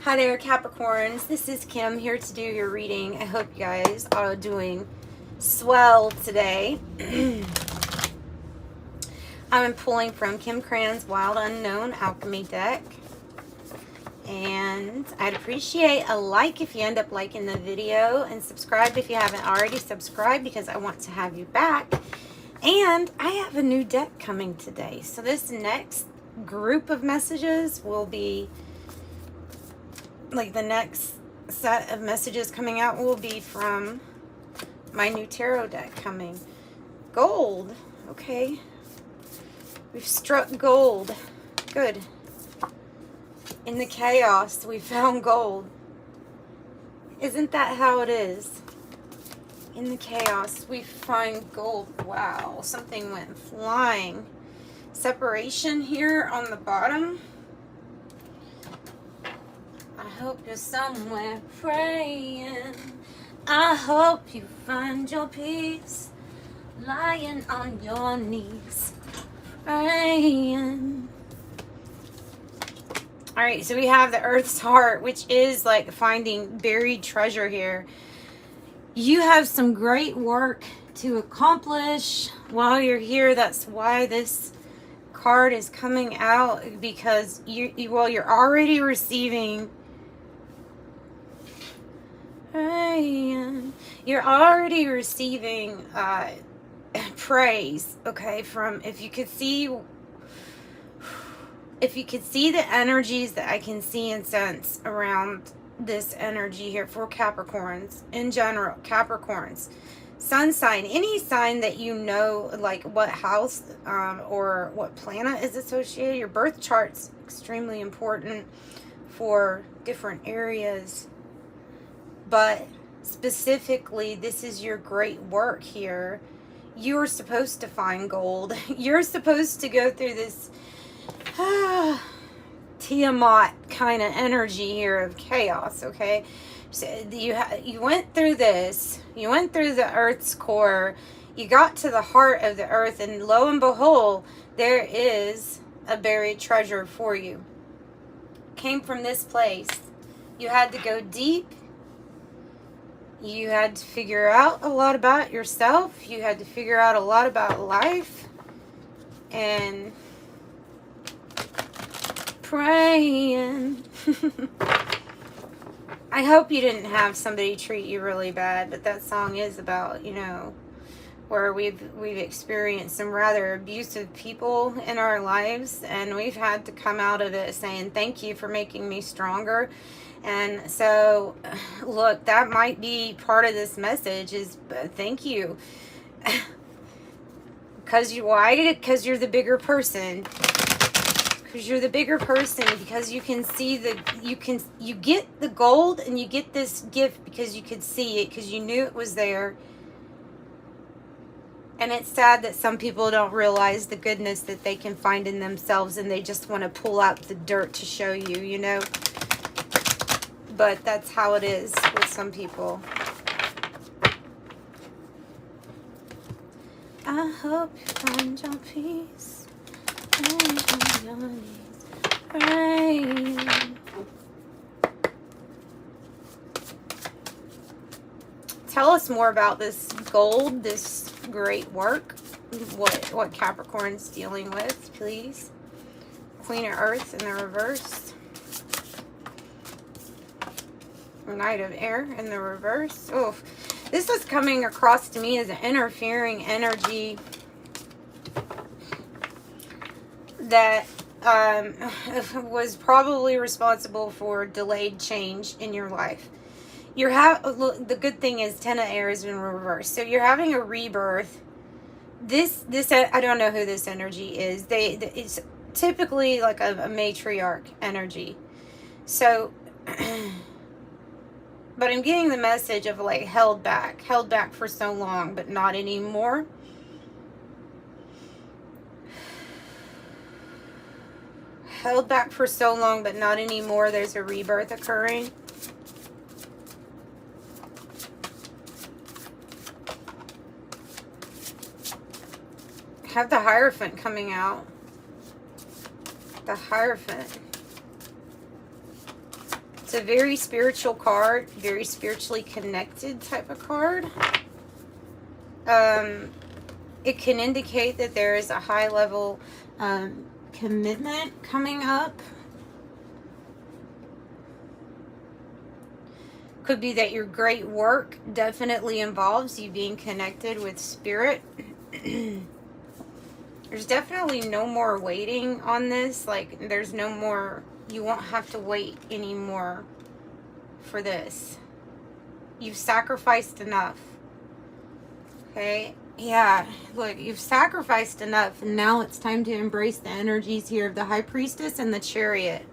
Hi there, Capricorns. This is Kim here to do your reading. I hope you guys are doing swell today. I'm pulling from Kim Cran's Wild Unknown Alchemy deck. And I'd appreciate a like if you end up liking the video, and subscribe if you haven't already subscribed, because I want to have you back. And I have a new deck coming today. So this next group of messages will be, like, the next set of messages coming out will be from my new tarot deck coming. Gold. Okay. We've struck gold. Good. In the chaos, we found gold. Isn't that how it is? In the chaos, we find gold. Wow. Something went flying. Separation here on the bottom. I hope you're somewhere praying. I hope you find your peace lying on your knees praying. Alright, so we have the Earth's Heart, which is like finding buried treasure here. You have some great work to accomplish while you're here. That's why this card is coming out, because you're already receiving. You're already receiving praise, okay, from, if you could see the energies that I can see and sense around this energy here for Capricorns in general. Capricorns, sun sign, any sign that you know, like what house or what planet is associated. Your birth chart's extremely important for different areas, but specifically, this is your great work here. You're supposed to find gold. You're supposed to go through this Tiamat kind of energy here of chaos, okay? So you went through this. You went through the Earth's core. You got to the heart of the Earth, and lo and behold, there is a buried treasure for you. Came from this place. You had to go deep. You had to figure out a lot about yourself. You had to figure out a lot about life. And praying. I hope you didn't have somebody treat you really bad, but that song is about, you know, where we've experienced some rather abusive people in our lives, and we've had to come out of it saying, thank you for making me stronger. And so, look, that might be part of this message, is thank you. Why? Because you're the bigger person. Because you're the bigger person, because you can see you get the gold, and you get this gift because you could see it, because you knew it was there. And it's sad that some people don't realize the goodness that they can find in themselves, and they just want to pull out the dirt to show you, you know. But that's how it is with some people. I hope you find your peace. On your knees, praying. Tell us more about this gold, this great work. What Capricorn's dealing with, please. Queen of Earth in the reverse. Knight of Air in the reverse. Oh, this is coming across to me as an interfering energy that was probably responsible for delayed change in your life. The good thing is Ten of Air is in reverse, so you're having a rebirth. This I don't know who this energy is. It's typically like a matriarch energy. So. But I'm getting the message of, like, held back for so long, but not anymore. Held back for so long, but not anymore. There's a rebirth occurring. Have the Hierophant coming out. The Hierophant. It's a very spiritual card, very spiritually connected type of card. It can indicate that there is a high level commitment coming up. Could be that your great work definitely involves you being connected with spirit. There's definitely no more waiting on this. Like, there's no more, you won't have to wait anymore for this. You've sacrificed enough. Okay? Yeah, look, you've sacrificed enough, and now it's time to embrace the energies here of the High Priestess and the Chariot.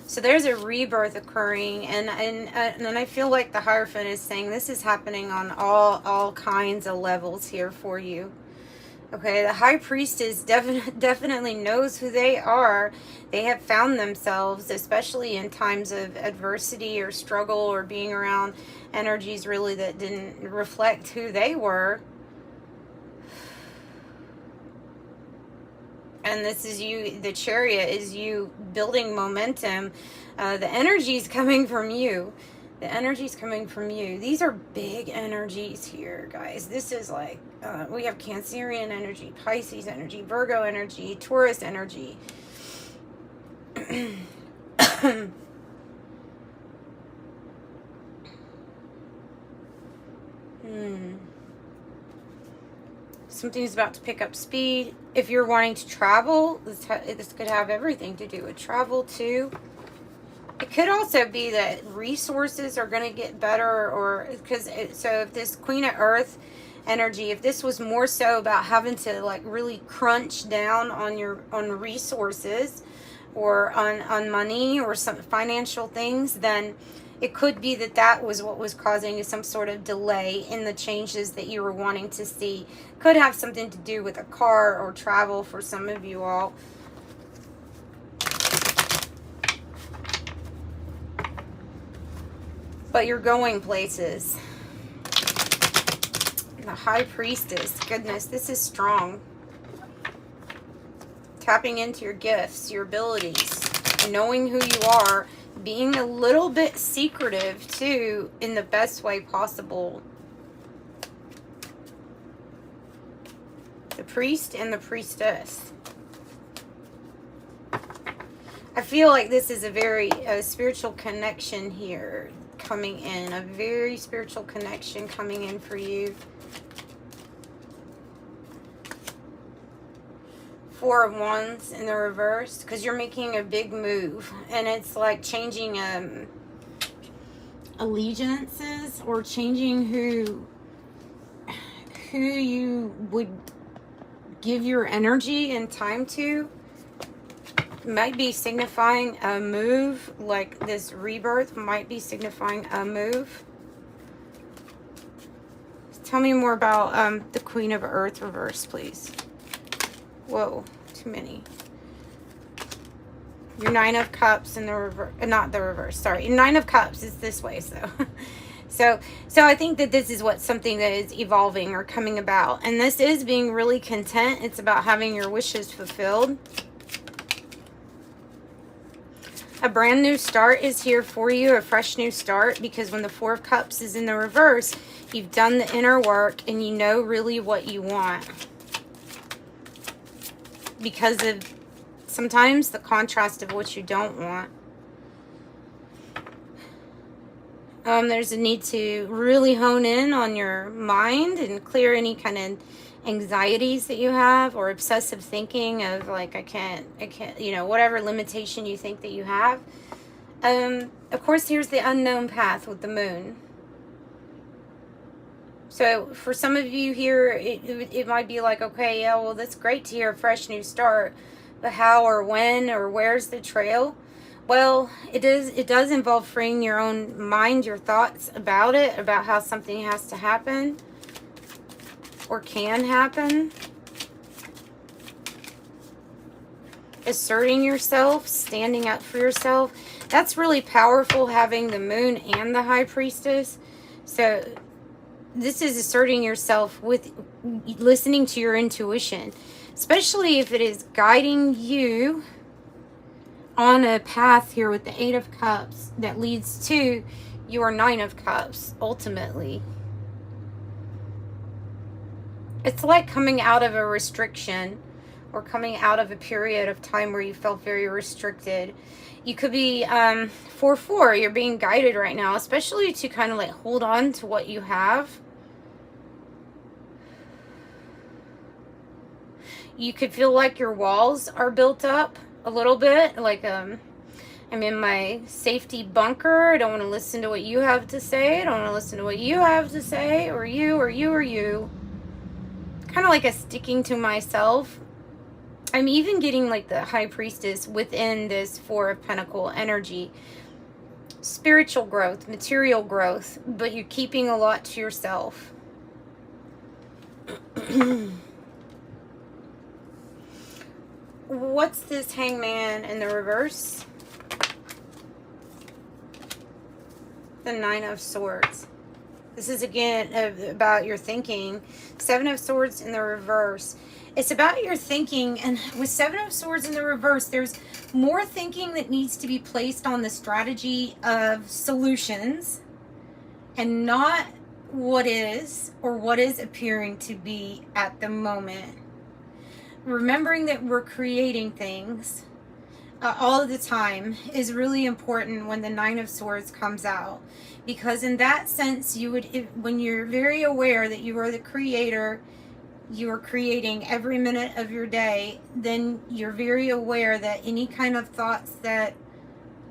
So there's a rebirth occurring, and I feel like the Hierophant is saying this is happening on all kinds of levels here for you. Okay, the High Priestess definitely knows who they are. They have found themselves, especially in times of adversity or struggle or being around energies really that didn't reflect who they were. And this is you, the Chariot is you building momentum. The energy is coming from you. The energy is coming from you. These are big energies here, guys. This is like, we have Cancerian energy, Pisces energy, Virgo energy, Taurus energy. Something's about to pick up speed. If you're wanting to travel, this could have everything to do with travel too. It could also be that resources are going to get better, or so if this Queen of Earth energy, if this was more so about having to like really crunch down on resources or on money or some financial things, then it could be that was what was causing some sort of delay in the changes that you were wanting to see. Could have something to do with a car or travel for some of you all. But you're going places. The High Priestess. Goodness, this is strong. Tapping into your gifts, your abilities, knowing who you are, being a little bit secretive too in the best way possible. The Priest and the Priestess. I feel like this is a very spiritual connection here coming in. A very spiritual connection coming in for you. Four of Wands in the reverse, because you're making a big move, and it's like changing allegiances, or changing who you would give your energy and time to. Might be signifying a move, like this rebirth might be signifying a move. Tell me more about the Queen of Earth reverse, please. Whoa, too many. Your Nine of Cups in the reverse, not the reverse, sorry. Your Nine of Cups is this way, so. So I think that this is something that is evolving or coming about. And this is being really content. It's about having your wishes fulfilled. A brand new start is here for you, a fresh new start, because when the Four of Cups is in the reverse, you've done the inner work and you know really what you want. Because of sometimes the contrast of what you don't want. There's a need to really hone in on your mind and clear any kind of anxieties that you have, or obsessive thinking of like, I can't, you know, whatever limitation you think that you have. Of course, here's the unknown path with the moon. So for some of you here, it might be like, okay, yeah, well, that's great to hear a fresh new start, but how or when or where's the trail? Well, it does involve freeing your own mind, your thoughts about it, about how something has to happen or can happen. Asserting yourself, standing up for yourself. That's really powerful, having the moon and the High Priestess. So this is asserting yourself with listening to your intuition, especially if it is guiding you on a path here with the 8 of Cups that leads to your 9 of Cups, ultimately. It's like coming out of a restriction or coming out of a period of time where you felt very restricted. You could be 4-4. You're being guided right now, especially to kind of like hold on to what you have. You could feel like your walls are built up a little bit. Like I'm in my safety bunker. I don't want to listen to what you have to say. I don't want to listen to what you have to say. Or you, or you, or you. Kind of like a sticking to myself. I'm even getting like the High Priestess within this 4 of Pentacle energy. Spiritual growth, material growth, but you're keeping a lot to yourself. What's this Hangman in the reverse? The 9 of Swords. This is again about your thinking. 7 of Swords in the reverse. It's about your thinking, and with 7 of Swords in the reverse, there's more thinking that needs to be placed on the strategy of solutions and not what is or what is appearing to be at the moment. Remembering that we're creating things all of the time is really important when the 9 of Swords comes out, because in that sense, you would, when you're very aware that you are the creator, you are creating every minute of your day, then you're very aware that any kind of thoughts that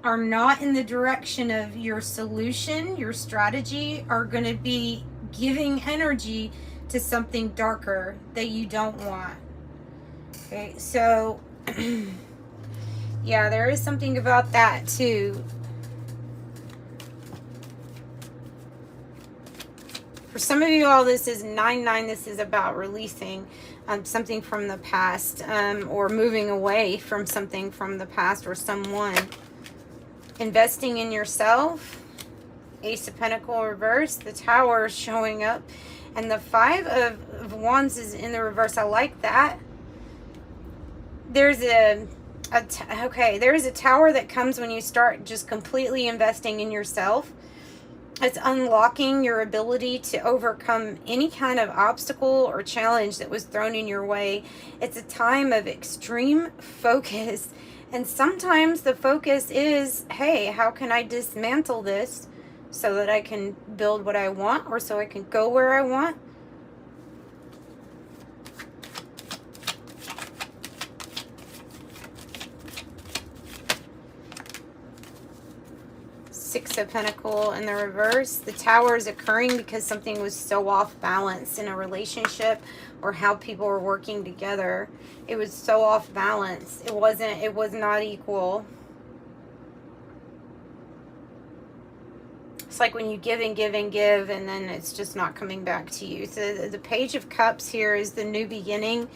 are not in the direction of your solution, your strategy, are going to be giving energy to something darker that you don't want. Okay, so yeah, there is something about that too. For some of you all, this is 9-9. This is about releasing something from the past, or moving away from something from the past or someone. Investing in yourself. Ace of Pentacles reverse. The Tower is showing up. And the 5 of Wands is in the reverse. I like that. There's there's a tower that comes when you start just completely investing in yourself. It's unlocking your ability to overcome any kind of obstacle or challenge that was thrown in your way. It's a time of extreme focus. And sometimes the focus is, hey, how can I dismantle this so that I can build what I want, or so I can go where I want? Six of Pentacles in the reverse. The Tower is occurring because something was so off balance in a relationship or how people were working together. It was so off balance. It was not equal. It's like when you give and give and give, and then it's just not coming back to you. So the Page of Cups here is the new beginning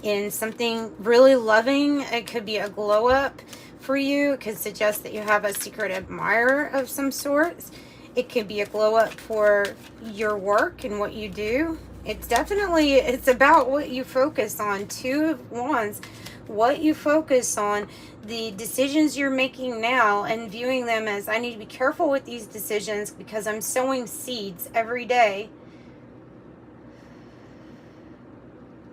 in something really loving. It could be a glow up for you. It could suggest that you have a secret admirer of some sorts. It could be a glow up for your work and what you do. It's about what you focus on. 2 of Wands, what you focus on, the decisions you're making now, and viewing them as, I need to be careful with these decisions because I'm sowing seeds every day.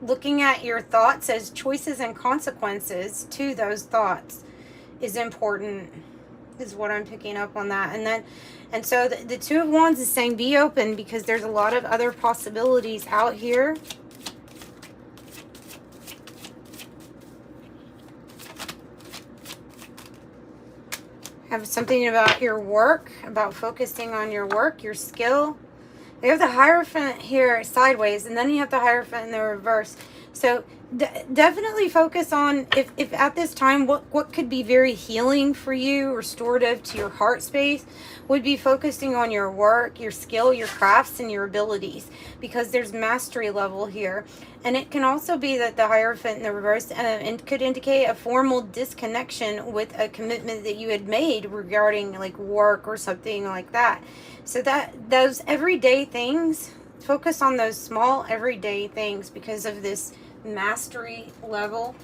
Looking at your thoughts as choices and consequences to those thoughts is important, is what I'm picking up on that. And so the 2 of Wands is saying be open, because there's a lot of other possibilities out here. Have something about your work, about focusing on your work, your skill. You have the Hierophant here sideways, and then you have the Hierophant in the reverse. So definitely focus on, if at this time, what could be very healing for you, restorative to your heart space, would be focusing on your work, your skill, your crafts, and your abilities, because there's mastery level here. And it can also be that the Hierophant in the reverse and could indicate a formal disconnection with a commitment that you had made regarding like work or something like that. So that those everyday things, focus on those small everyday things because of this mastery level.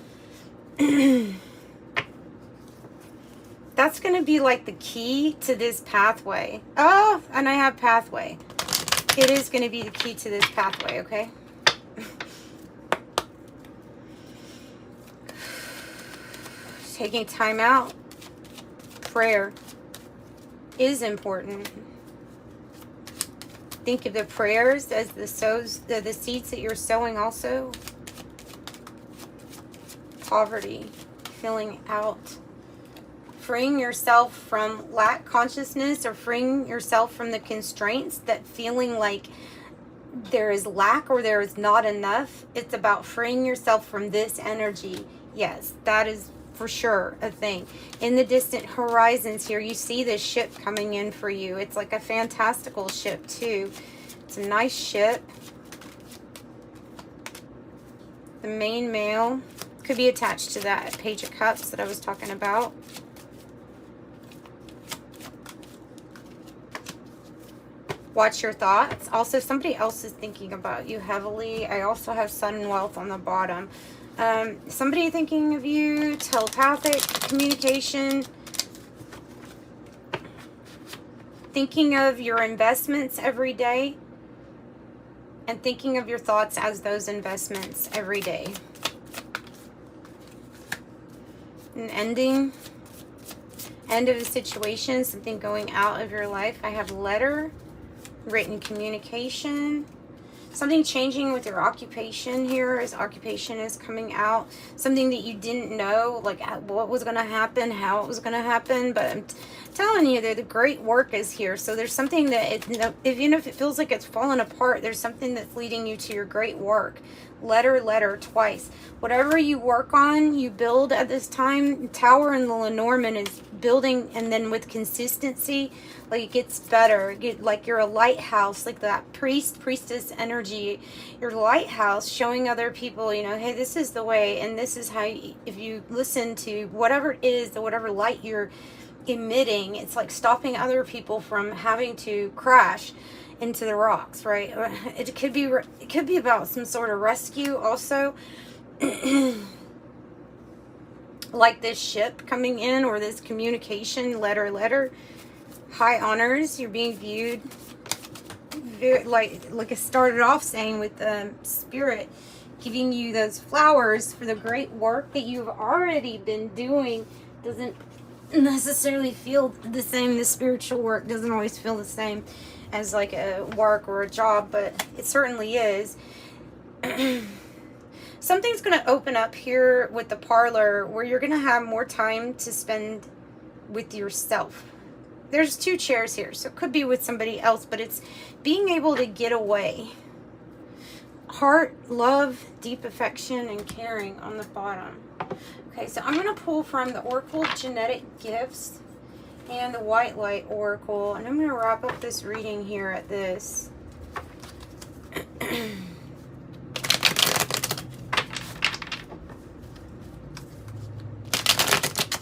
That's going to be like the key to this pathway. Oh, and I have pathway. It is going to be the key to this pathway, okay? Taking time out. Prayer is important. Think of the prayers as the seeds that you're sowing also. Poverty, filling out. Freeing yourself from lack consciousness, or freeing yourself from the constraints that feeling like there is lack or there is not enough. It's about freeing yourself from this energy. Yes, that is for sure a thing. In the distant horizons here, you see this ship coming in for you. It's like a fantastical ship too. It's a nice ship. The main male could be attached to that Page of Cups that I was talking about. Watch your thoughts. Also, somebody else is thinking about you heavily. I also have Sun and Wealth on the bottom. Somebody thinking of you, telepathic communication, thinking of your investments every day, and thinking of your thoughts as those investments every day. An ending, end of a situation, something going out of your life. I have letter, written communication, something changing with your occupation here, as occupation is coming out. Something that you didn't know, like what was going to happen, how it was going to happen. But I'm telling you that the great work is here. So there's something that, even if it feels like it's fallen apart, there's something that's leading you to your great work. Letter, twice. Whatever you work on, you build at this time. Tower in the Lenormand is building, and then with consistency, like it gets better. Like you're a lighthouse, like that priestess energy. Your lighthouse showing other people, you know, hey, this is the way, and this is how if you listen to whatever it is, whatever light you're emitting, it's like stopping other people from having to crash into the rocks, right? It could be about some sort of rescue also. Like this ship coming in, or this communication, letter. High honors, you're being viewed very, like I started off saying, with the spirit giving you those flowers for the great work that you've already been doing. Doesn't necessarily feel the same. The spiritual work doesn't always feel the same as like a work or a job, but it certainly is. Something's going to open up here with the parlor where you're going to have more time to spend with yourself. There's 2 chairs here, so it could be with somebody else, but it's being able to get away. Heart, love, deep affection, and caring on the bottom. Okay, so I'm going to pull from the Oracle Genetic Gifts and the White Light Oracle, and I'm going to wrap up this reading here at this.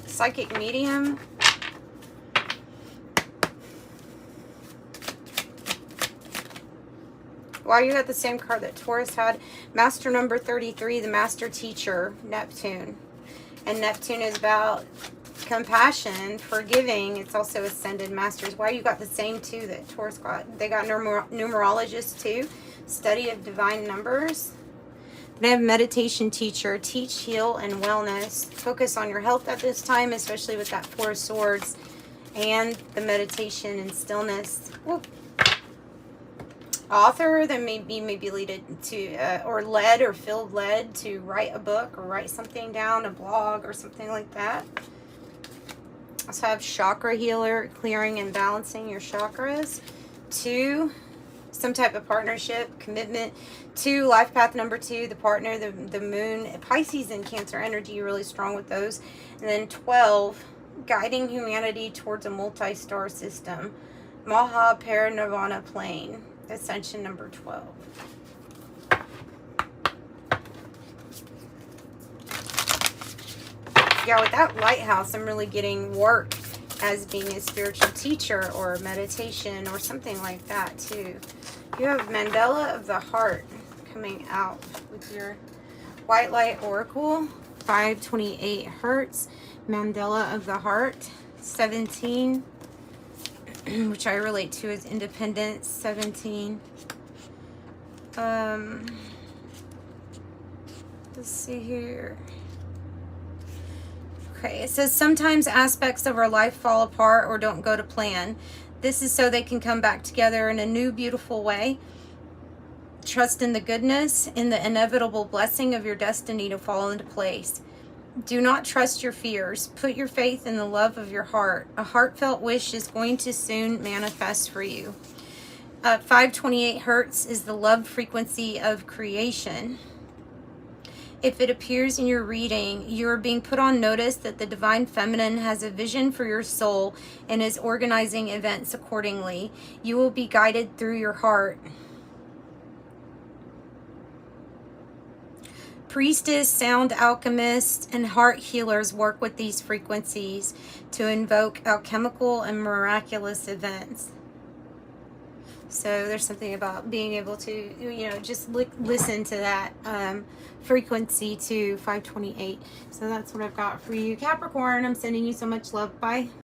Psychic Medium. Wow, you got the same card that Taurus had. Master number 33, the Master Teacher, Neptune. And Neptune is about compassion, forgiving. It's also Ascended Masters. Why you got the same too that Taurus got? They got numerologists too. Study of divine numbers. They have Meditation Teacher, teach, heal, and wellness. Focus on your health at this time, especially with that 4 of Swords and the meditation and stillness. Whoop. Author that maybe lead to or led or feel led to write a book or write something down, a blog or something like that. Also have chakra healer, clearing and balancing your chakras. 2, some type of partnership, commitment. 2, life path number 2, the partner, the moon, Pisces and Cancer energy, really strong with those. And then 12, guiding humanity towards a multi-star system, Maha Parinirvana plane. Ascension number 12. Yeah, with that lighthouse, I'm really getting work as being a spiritual teacher or meditation or something like that too. You have Mandala of the Heart coming out with your White Light Oracle, 528 Hertz, Mandala of the Heart, 17, which I relate to as independence. 17. Let's see here. Okay, it says sometimes aspects of our life fall apart or don't go to plan. This is so they can come back together in a new, beautiful way. Trust in the goodness, in the inevitable blessing of your destiny to fall into place. Do not trust your fears. Put your faith in the love of your heart. A heartfelt wish is going to soon manifest for you. 528 hertz is the love frequency of creation. If it appears in your reading, you are being put on notice that the Divine Feminine has a vision for your soul and is organizing events accordingly. You will be guided through your heart. Priestess, sound alchemists, and heart healers work with these frequencies to invoke alchemical and miraculous events. So there's something about being able to, you know, just listen to that frequency to 528. So that's what I've got for you, Capricorn. I'm sending you so much love. Bye.